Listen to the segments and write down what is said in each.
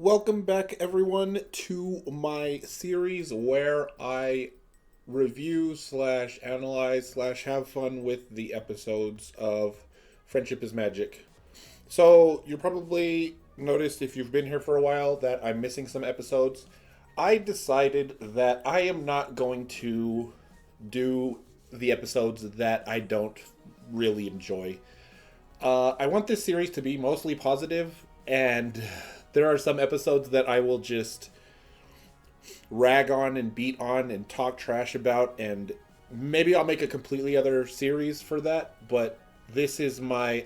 Welcome back, everyone, to my series where I review slash analyze slash have fun with the episodes of Friendship is Magic. So, you probably noticed if you've been here for a while that I'm missing some episodes. I decided that I am not going to do the episodes that I don't really enjoy. I want this series to be mostly positive, and there are some episodes that I will just rag on and beat on and talk trash about, and maybe I'll make a completely other series for that. But this is my.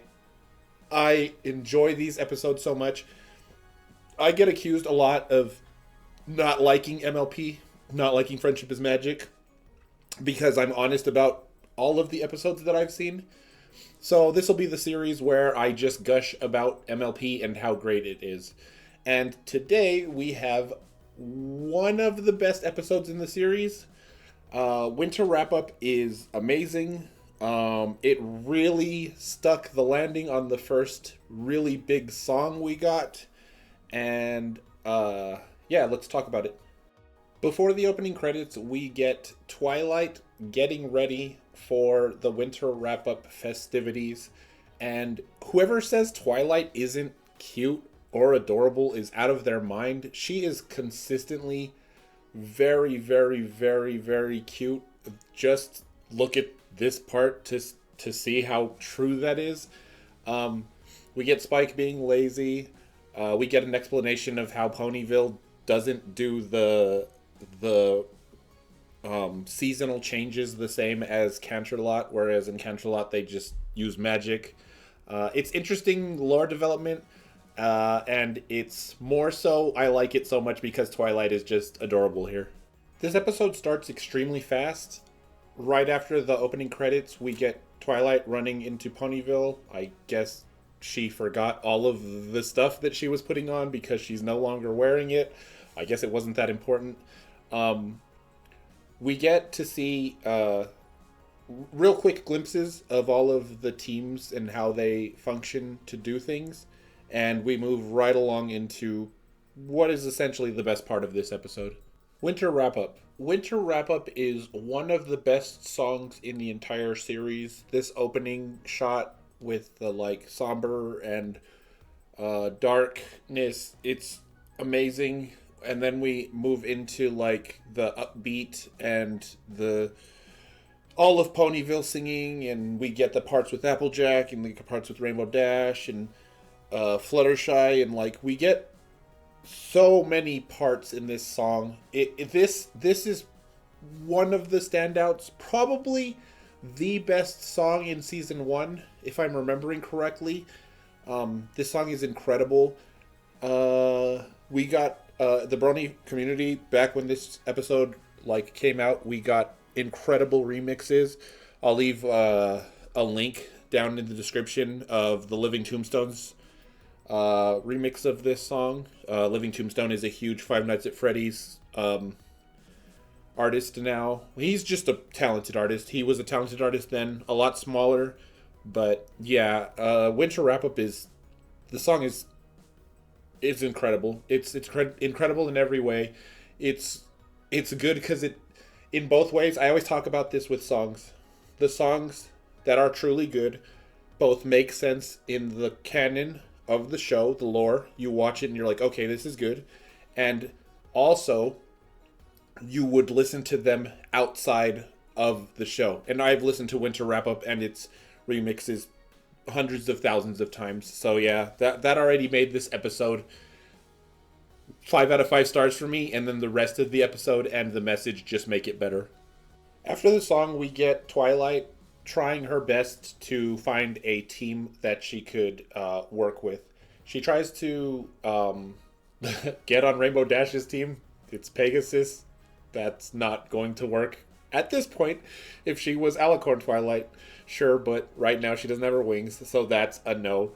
I enjoy these episodes so much. I get accused a lot of not liking MLP, not liking Friendship is Magic, because I'm honest about all of the episodes that I've seen. So this will be the series where I just gush about MLP and how great it is. And today we have one of the best episodes in the series. Winter Wrap Up is amazing. It really stuck the landing on the first really big song we got. And yeah, let's talk about it. Before the opening credits, we get Twilight getting ready for the Winter Wrap-Up festivities. And whoever says Twilight isn't cute or adorable is out of their mind. She is consistently very, very, very, very cute. Just look at this part to see how true that is. We get Spike being lazy. We get an explanation of how Ponyville doesn't do the seasonal changes the same as Canterlot, whereas in Canterlot they just use magic. It's interesting lore development, and it's more so I like it so much because Twilight is just adorable here. This episode starts extremely fast. Right after the opening credits, we get Twilight running into Ponyville. I guess she forgot all of the stuff that she was putting on because she's no longer wearing it. I guess it wasn't that important. We get to see real quick glimpses of all of the teams and how they function to do things. And we move right along into what is essentially the best part of this episode. Winter Wrap Up. Winter Wrap Up is one of the best songs in the entire series. This opening shot with the somber and darkness, it's amazing. And then we move into the upbeat and the all of Ponyville singing, and we get the parts with Applejack and the parts with Rainbow Dash and Fluttershy, and we get so many parts in this song. This is one of the standouts, probably the best song in season 1, if I'm remembering correctly. This song is incredible. We got the Brony community, back when this episode came out, we got incredible remixes. I'll leave a link down in the description of the Living Tombstones remix of this song. Living Tombstone is a huge Five Nights at Freddy's artist now. He's just a talented artist. He was a talented artist then, a lot smaller. But yeah, Winter Wrap Up is... The song is incredible. It's incredible in every way. It's good because it, in both ways, I always talk about this with songs. The songs that are truly good both make sense in the canon of the show, the lore. You watch it and you're like, okay, this is good. And also, you would listen to them outside of the show. And I've listened to Winter Wrap Up and its remixes hundreds of thousands of times. So yeah, that already made this episode 5 out of 5 stars for me, and then the rest of the episode and the message just make it better. After the song, we get Twilight trying her best to find a team that she could work with. She tries to get on Rainbow Dash's team. It's Pegasus. That's not going to work at this point. If she was Alicorn Twilight, sure, but right now she doesn't have her wings, so that's a no.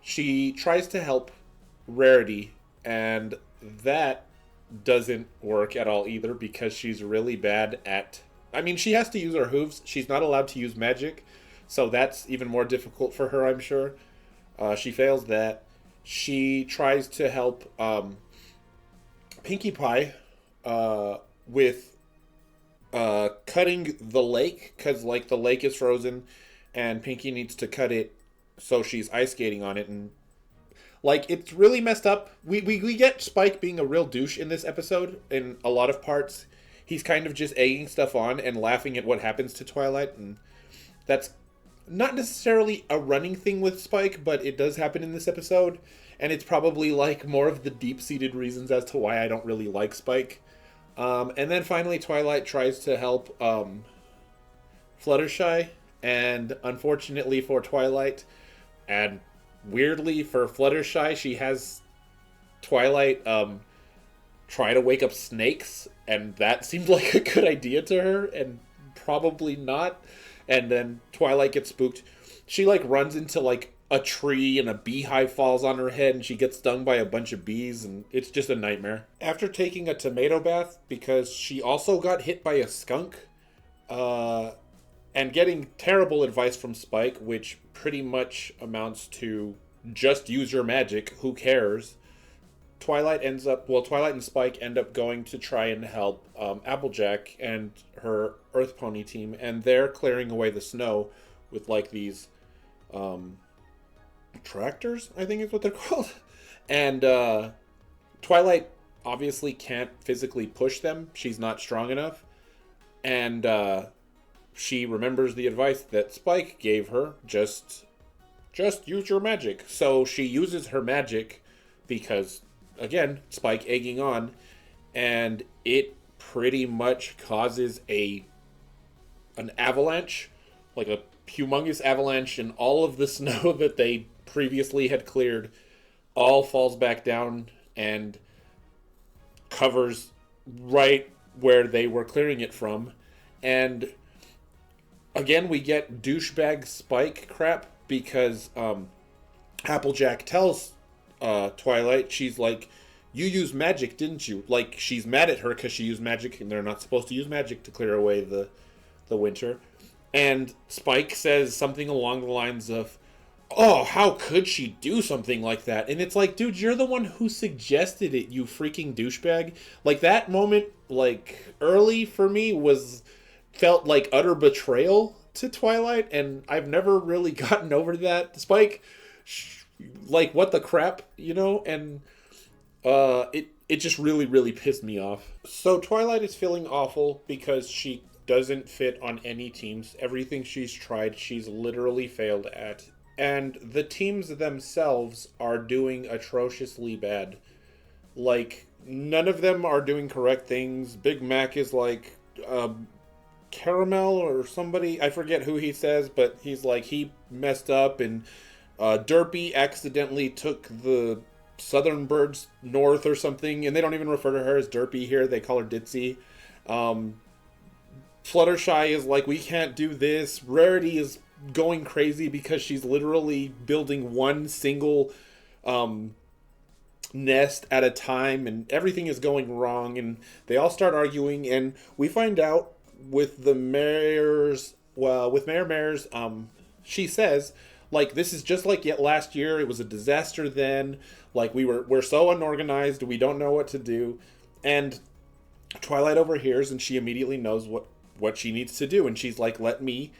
She tries to help Rarity, and that doesn't work at all either because she's really bad at... I mean, she has to use her hooves. She's not allowed to use magic, so that's even more difficult for her, I'm sure. She fails that. She tries to help Pinkie Pie with cutting the lake, because like the lake is frozen and Pinkie needs to cut it so she's ice skating on it, and like it's really messed up. We get Spike being a real douche in this episode in a lot of parts. He's kind of just egging stuff on and laughing at what happens to Twilight, and that's not necessarily a running thing with Spike, but it does happen in this episode, and it's probably like more of the deep-seated reasons as to why I don't really like Spike. And then finally Twilight tries to help Fluttershy, and unfortunately for Twilight, and weirdly for Fluttershy, she has Twilight try to wake up snakes, and that seemed like a good idea to her, and probably not. And then Twilight gets spooked. She like runs into like a tree and a beehive falls on her head and she gets stung by a bunch of bees, and it's just a nightmare. After taking a tomato bath because she also got hit by a skunk, and getting terrible advice from Spike, which pretty much amounts to just use your magic, who cares? Twilight and Spike end up going to try and help Applejack and her Earth Pony team, and they're clearing away the snow with like these tractors, I think is what they're called. And Twilight obviously can't physically push them. She's not strong enough. And she remembers the advice that Spike gave her, just use your magic. So she uses her magic because, again, Spike egging on, and it pretty much causes an avalanche, like a humongous avalanche, and all of the snow that they previously had cleared all falls back down and covers right where they were clearing it from. And again, we get douchebag Spike crap because Applejack tells Twilight, she's like, you used magic, didn't you? Like, she's mad at her because she used magic, and they're not supposed to use magic to clear away the winter. And Spike says something along the lines of, oh, how could she do something like that? And it's like, dude, you're the one who suggested it, you freaking douchebag. Like, that moment, like, early for me felt like utter betrayal to Twilight, and I've never really gotten over that. Spike, like, what the crap, you know? And it just really, really pissed me off. So Twilight is feeling awful because she doesn't fit on any teams. Everything she's tried, she's literally failed at. And the teams themselves are doing atrociously bad. Like, none of them are doing correct things. Big Mac is like Caramel or somebody, I forget who he says, but he's like, he messed up, and Derpy accidentally took the Southern Birds north or something, and they don't even refer to her as Derpy here, they call her Ditzy. Fluttershy is like, we can't do this. Rarity is going crazy because she's literally building one single nest at a time, and everything is going wrong, and they all start arguing, and we find out with the mayor's, with Mayor Mayor's, she says, like, this is just like yet last year, it was a disaster then, like, we're so unorganized, we don't know what to do. And Twilight overhears, and she immediately knows what she needs to do, and she's like, let me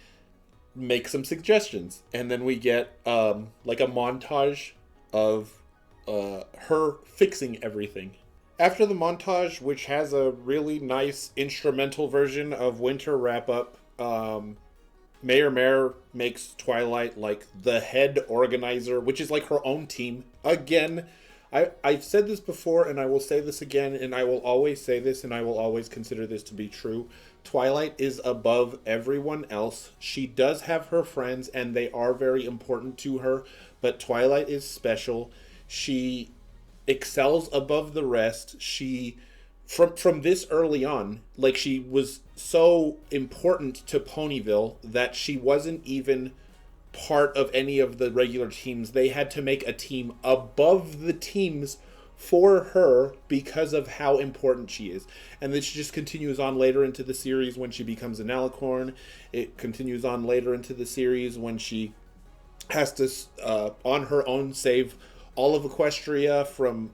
make some suggestions. And then we get like a montage of her fixing everything. After the montage, which has a really nice instrumental version of Winter Wrap Up, Mayor Mare makes Twilight like the head organizer, which is like her own team. Again, I've said this before, and I will say this again, and I will always say this, and I will always consider this to be true. Twilight is above everyone else. She does have her friends, and they are very important to her, but Twilight is special. She excels above the rest. She, from this early on, like, she was so important to Ponyville that she wasn't even part of any of the regular teams. They had to make a team above the teams for her because of how important she is. And this just continues on later into the series when she becomes an alicorn. It continues on later into the series when she has to, on her own, save all of Equestria from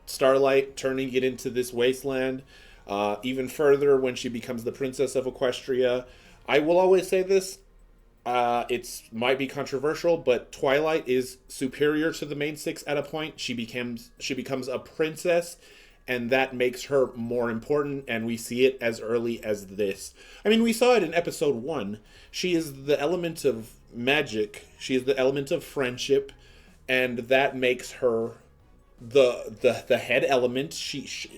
Starlight, turning it into this wasteland. Even further when she becomes the princess of Equestria. I will always say this. It's might be controversial, but Twilight is superior to the main six at a point. She becomes a princess, and that makes her more important. And we see it as early as this. I mean, we saw it in episode 1. She is the element of magic. She is the element of friendship, and that makes her the head element.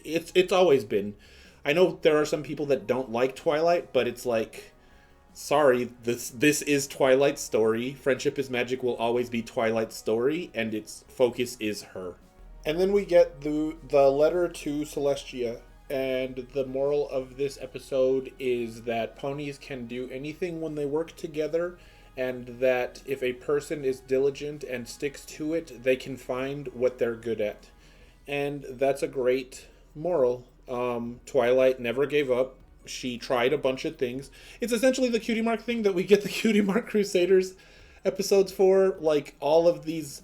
It's always been. I know there are some people that don't like Twilight, but it's like, sorry, this is Twilight's story. Friendship is Magic will always be Twilight's story, and its focus is her. And then we get the letter to Celestia, and the moral of this episode is that ponies can do anything when they work together, and that if a person is diligent and sticks to it, they can find what they're good at. And that's a great moral. Twilight never gave up. She tried a bunch of things. It's essentially the Cutie Mark thing that we get the Cutie Mark Crusaders episodes for, like, all of these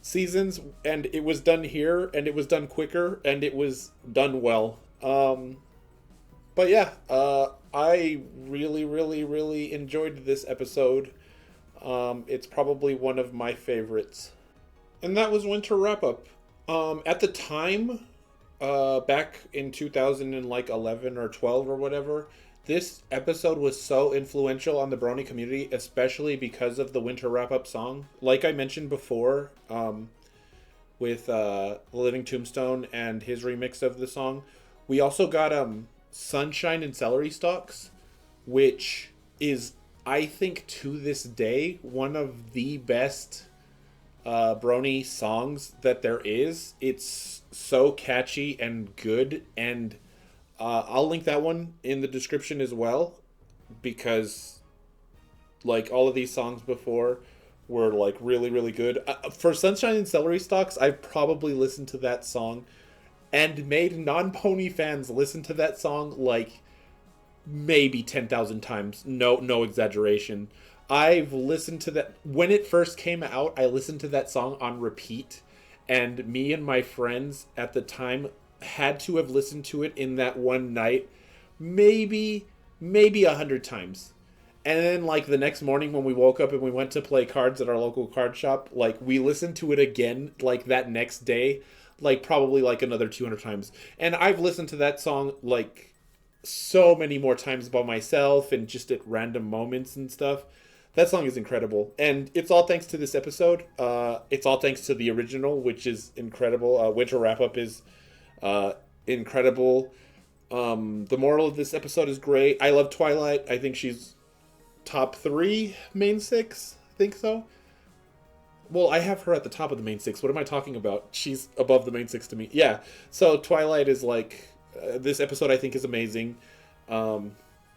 seasons, and it was done here, and it was done quicker, and it was done well. But yeah, I really, really, really enjoyed this episode. It's probably one of my favorites. And that was Winter Wrap Up. At the time, back in 2011 or 12 or whatever, this episode was so influential on the Brony community, especially because of the Winter Wrap Up song. Like I mentioned before, with Living Tombstone and his remix of the song, we also got Sunshine and Celery Stalks, which is, I think, to this day, one of the best Brony songs that there is. It's so catchy and good, and I'll link that one in the description as well, because like all of these songs before were like really, really good. For Sunshine and Celery Stalks, I've probably listened to that song and made non-pony fans listen to that song like maybe 10,000 times. No exaggeration. I've listened to that when it first came out. I listened to that song on repeat, and me and my friends at the time had to have listened to it in that one night maybe 100 times. And then like the next morning when we woke up and we went to play cards at our local card shop, like we listened to it again like that next day, like probably like another 200 times. And I've listened to that song like so many more times by myself and just at random moments and stuff. That song is incredible, and it's all thanks to this episode. It's all thanks to the original, which is incredible. Winter Wrap Up is incredible. The moral of this episode is great. I love Twilight. I think she's top 3 main 6. I think so. Well, I have her at the top of the main 6. What am I talking about? She's above the main 6 to me. Yeah. So Twilight is like this episode. I think is amazing.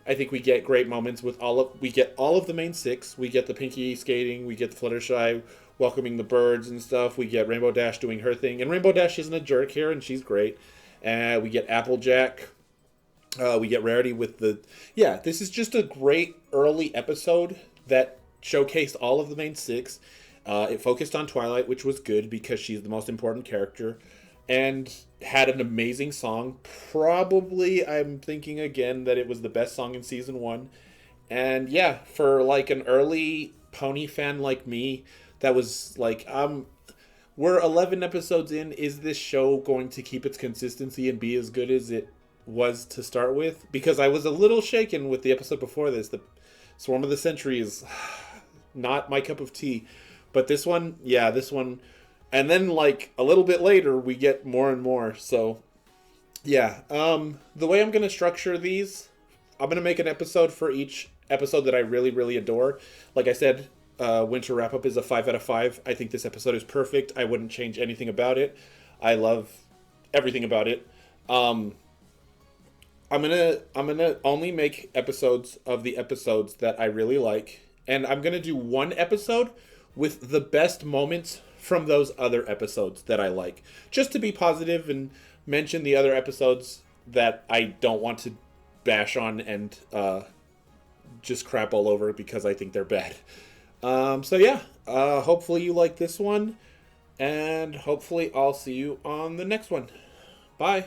I think we get great moments with all of the main 6. We get the Pinky skating, we get the Fluttershy welcoming the birds and stuff. We get Rainbow Dash doing her thing, and Rainbow Dash isn't a jerk here, and she's great. We get Applejack. We get Rarity with the... Yeah, this is just a great early episode that showcased all of the main 6. It focused on Twilight, which was good because she's the most important character, and had an amazing song. Probably, I'm thinking again that it was the best song in season 1. And yeah, for like an early pony fan like me, that was like, we're 11 episodes in. Is this show going to keep its consistency and be as good as it was to start with? Because I was a little shaken with the episode before this. The Swarm of the Century is not my cup of tea. But this one, yeah, this one... And then, like, a little bit later, we get more and more. So, yeah. The way I'm going to structure these, I'm going to make an episode for each episode that I really, really adore. Like I said, Winter Wrap Up is a 5 out of 5. I think this episode is perfect. I wouldn't change anything about it. I love everything about it. I'm gonna only make episodes of the episodes that I really like. And I'm going to do one episode with the best moments from those other episodes that I like, just to be positive and mention the other episodes that I don't want to bash on and just crap all over because I think they're bad. So yeah, hopefully you like this one, and hopefully I'll see you on the next one. Bye.